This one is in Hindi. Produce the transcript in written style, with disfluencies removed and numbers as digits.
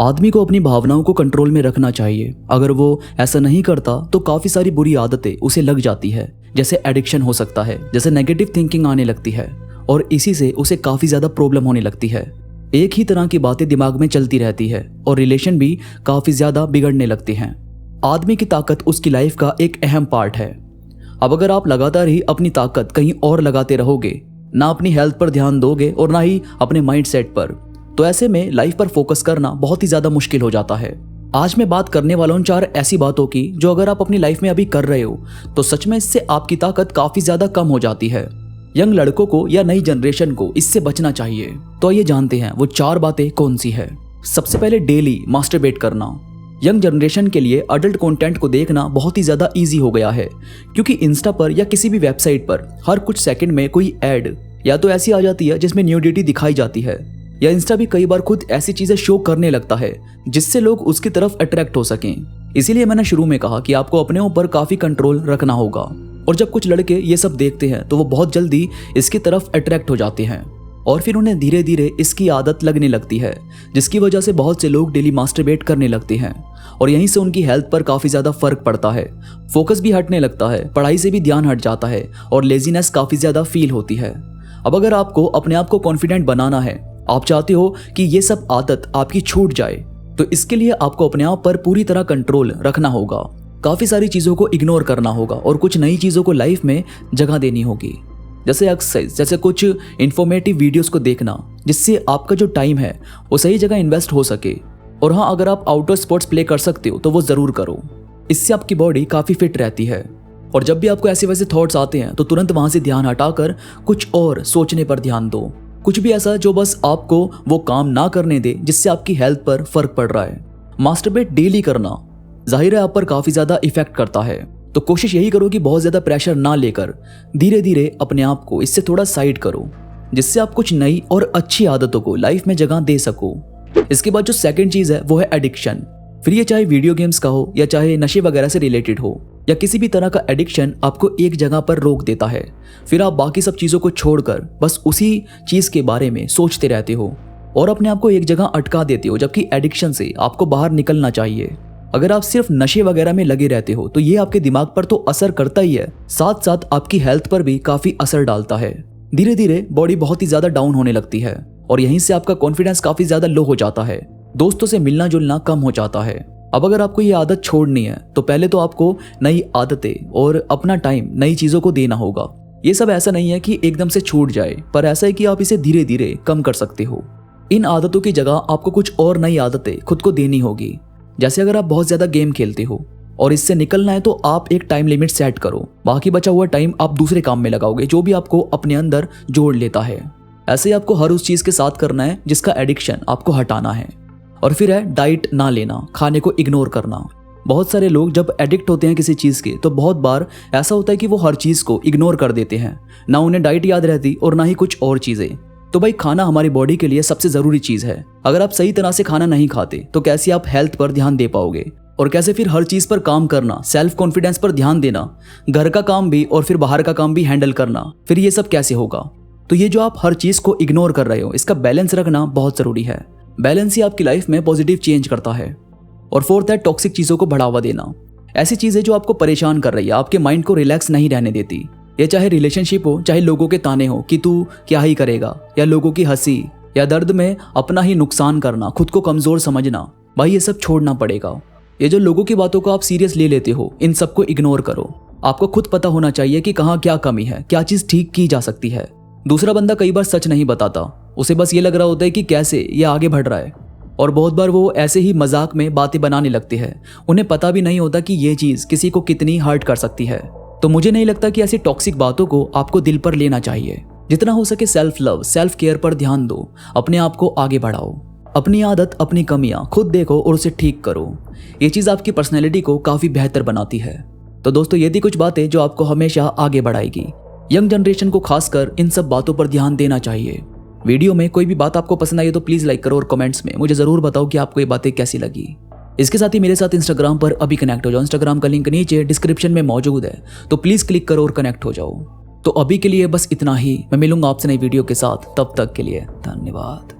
आदमी को अपनी भावनाओं को कंट्रोल में रखना चाहिए। अगर वो ऐसा नहीं करता तो काफ़ी सारी बुरी आदतें उसे लग जाती है, जैसे एडिक्शन हो सकता है, जैसे नेगेटिव थिंकिंग आने लगती है और इसी से उसे काफ़ी ज़्यादा प्रॉब्लम होने लगती है। एक ही तरह की बातें दिमाग में चलती रहती है और रिलेशन भी काफ़ी ज़्यादा बिगड़ने लगती हैं। आदमी की ताकत उसकी लाइफ का एक अहम पार्ट है। अब अगर आप लगातार ही अपनी ताकत कहीं और लगाते रहोगे, ना अपनी हेल्थ पर ध्यान दोगे और ना ही अपने माइंड सेट पर, तो ऐसे में लाइफ पर फोकस करना बहुत ही ज़्यादा मुश्किल हो जाता है। आज मैं बात करने वाला हूँ 4 ऐसी बातों की जो अगर आप अपनी लाइफ में अभी कर रहे हो तो सच में इससे आपकी ताकत काफ़ी ज़्यादा कम हो जाती है। यंग लड़कों को या नई जनरेशन को इससे बचना चाहिए। तो आइए जानते हैं वो 4 बातें कौन सी है। सबसे पहले, डेली मास्टरबेट करना। यंग जनरेशन के लिए अडल्ट कंटेंट को देखना बहुत ही ज़्यादा इजी हो गया है, क्योंकि इंस्टा पर या किसी भी वेबसाइट पर हर कुछ सेकंड में कोई ऐड या तो ऐसी आ जाती है जिसमें न्यूडिटी दिखाई जाती है, या इंस्टा भी कई बार खुद ऐसी चीज़ें शो करने लगता है जिससे लोग उसकी तरफ अट्रैक्ट हो सकें। इसीलिए मैंने शुरू में कहा कि आपको अपने ऊपर काफ़ी कंट्रोल रखना होगा। और जब कुछ लड़के ये सब देखते हैं तो वो बहुत जल्दी इसकी तरफ अट्रैक्ट हो जाते हैं और फिर उन्हें धीरे धीरे इसकी आदत लगने लगती है, जिसकी वजह से बहुत से लोग डेली मास्टरबेट करने लगते हैं और यहीं से उनकी हेल्थ पर काफ़ी ज़्यादा फर्क पड़ता है। फोकस भी हटने लगता है, पढ़ाई से भी ध्यान हट जाता है और लेजीनेस काफ़ी ज़्यादा फील होती है। अब अगर आपको अपने आप को कॉन्फिडेंट बनाना है, आप चाहते हो कि ये सब आदत आपकी छूट जाए, तो इसके लिए आपको अपने आप पर पूरी तरह कंट्रोल रखना होगा। काफ़ी सारी चीज़ों को इग्नोर करना होगा और कुछ नई चीज़ों को लाइफ में जगह देनी होगी, जैसे एक्सरसाइज, जैसे कुछ इन्फॉर्मेटिव वीडियोस को देखना जिससे आपका जो टाइम है वो सही जगह इन्वेस्ट हो सके। और हाँ, अगर आप आउटडोर स्पोर्ट्स प्ले कर सकते हो तो वो ज़रूर करो, इससे आपकी बॉडी काफ़ी फिट रहती है। और जब भी आपको ऐसे वैसे थॉट्स आते हैं तो तुरंत वहाँ से ध्यान हटाकर कुछ और सोचने पर ध्यान दो, कुछ भी ऐसा जो बस आपको वो काम ना करने दे जिससे आपकी हेल्थ पर फर्क पड़ रहा है। मास्टरबेट डेली करना जाहिर है आप पर काफ़ी ज़्यादा इफेक्ट करता है, तो कोशिश यही करो कि बहुत ज़्यादा प्रेशर ना लेकर धीरे धीरे अपने आप को इससे थोड़ा साइड करो, जिससे आप कुछ नई और अच्छी आदतों को लाइफ में जगह दे सको। इसके बाद जो सेकंड चीज़ है वो है एडिक्शन। फिर ये चाहे वीडियो गेम्स का हो या चाहे नशे वगैरह से रिलेटेड हो या किसी भी तरह का एडिक्शन आपको एक जगह पर रोक देता है। फिर आप बाकी सब चीज़ों को छोड़कर बस उसी चीज़ के बारे में सोचते रहते हो और अपने आप को एक जगह अटका देते हो, जबकि एडिक्शन से आपको बाहर निकलना चाहिए। अगर आप सिर्फ नशे वगैरह में लगे रहते हो तो ये आपके दिमाग पर तो असर करता ही है, साथ साथ आपकी हेल्थ पर भी काफ़ी असर डालता है। धीरे धीरे बॉडी बहुत ही ज़्यादा डाउन होने लगती है और यहीं से आपका कॉन्फिडेंस काफ़ी ज़्यादा लो हो जाता है, दोस्तों से मिलना जुलना कम हो जाता है। अब अगर आपको ये आदत छोड़नी है तो पहले तो आपको नई आदतें और अपना टाइम नई चीज़ों को देना होगा। ये सब ऐसा नहीं है कि एकदम से छूट जाए, पर ऐसा है कि आप इसे धीरे धीरे कम कर सकते हो। इन आदतों की जगह आपको कुछ और नई आदतें खुद को देनी होगी। जैसे अगर आप बहुत ज़्यादा गेम खेलते हो और इससे निकलना है तो आप एक टाइम लिमिट सेट करो, बाकी बचा हुआ टाइम आप दूसरे काम में लगाओगे जो भी आपको अपने अंदर जोड़ लेता है। ऐसे ही आपको हर उस चीज़ के साथ करना है जिसका एडिक्शन आपको हटाना है। और फिर है डाइट ना लेना, खाने को इग्नोर करना। बहुत सारे लोग जब एडिक्ट होते हैं किसी चीज़ के तो बहुत बार ऐसा होता है कि वो हर चीज़ को इग्नोर कर देते हैं, ना उन्हें डाइट याद रहती और ना ही कुछ और चीज़ें। तो भाई, खाना हमारी बॉडी के लिए सबसे ज़रूरी चीज़ है। अगर आप सही तरह से खाना नहीं खाते तो कैसे आप हेल्थ पर ध्यान दे पाओगे, और कैसे फिर हर चीज़ पर काम करना, सेल्फ कॉन्फिडेंस पर ध्यान देना, घर का काम भी और फिर बाहर का काम भी हैंडल करना, फिर ये सब कैसे होगा। तो ये जो आप हर चीज़ को इग्नोर कर रहे हो, इसका बैलेंस रखना बहुत ज़रूरी है। बैलेंस ही आपकी लाइफ में पॉजिटिव चेंज करता है। और फोर्थ है टॉक्सिक चीज़ों को बढ़ावा देना। ऐसी चीज़ें जो आपको परेशान कर रही है, आपके माइंड को रिलैक्स नहीं रहने देती। ये चाहे रिलेशनशिप हो, चाहे लोगों के ताने हो कि तू क्या ही करेगा, या लोगों की हंसी या दर्द में अपना ही नुकसान करना, खुद को कमज़ोर समझना, भाई ये सब छोड़ना पड़ेगा। ये जो लोगों की बातों को आप सीरियस ले लेते हो, इन सबको इग्नोर करो। आपको खुद पता होना चाहिए कि कहाँ क्या कमी है, क्या चीज़ ठीक की जा सकती है। दूसरा बंदा कई बार सच नहीं बताता, उसे बस ये लग रहा होता है कि कैसे ये आगे बढ़ रहा है, और बहुत बार वो ऐसे ही मजाक में बातें बनाने लगते हैं। उन्हें पता भी नहीं होता कि ये चीज़ किसी को कितनी हर्ट कर सकती है। तो मुझे नहीं लगता कि ऐसी टॉक्सिक बातों को आपको दिल पर लेना चाहिए। जितना हो सके सेल्फ लव, सेल्फ केयर पर ध्यान दो, अपने आप को आगे बढ़ाओ। अपनी आदत, अपनी कमियां खुद देखो और उसे ठीक करो। ये चीज़ आपकी पर्सनैलिटी को काफ़ी बेहतर बनाती है। तो दोस्तों, ये थी कुछ बातें जो आपको हमेशा आगे बढ़ाएगी। यंग जनरेशन को खासकर इन सब बातों पर ध्यान देना चाहिए। वीडियो में कोई भी बात आपको पसंद आई तो प्लीज़ लाइक करो और कमेंट्स में मुझे ज़रूर बताओ कि आपको ये बातें कैसी लगी। इसके साथ ही मेरे साथ इंस्टाग्राम पर अभी कनेक्ट हो जाओ। इंस्टाग्राम का लिंक नीचे डिस्क्रिप्शन में मौजूद है, तो प्लीज़ क्लिक करो और कनेक्ट हो जाओ। तो अभी के लिए बस इतना ही। मैं मिलूंगा आपसे नई वीडियो के साथ, तब तक के लिए धन्यवाद।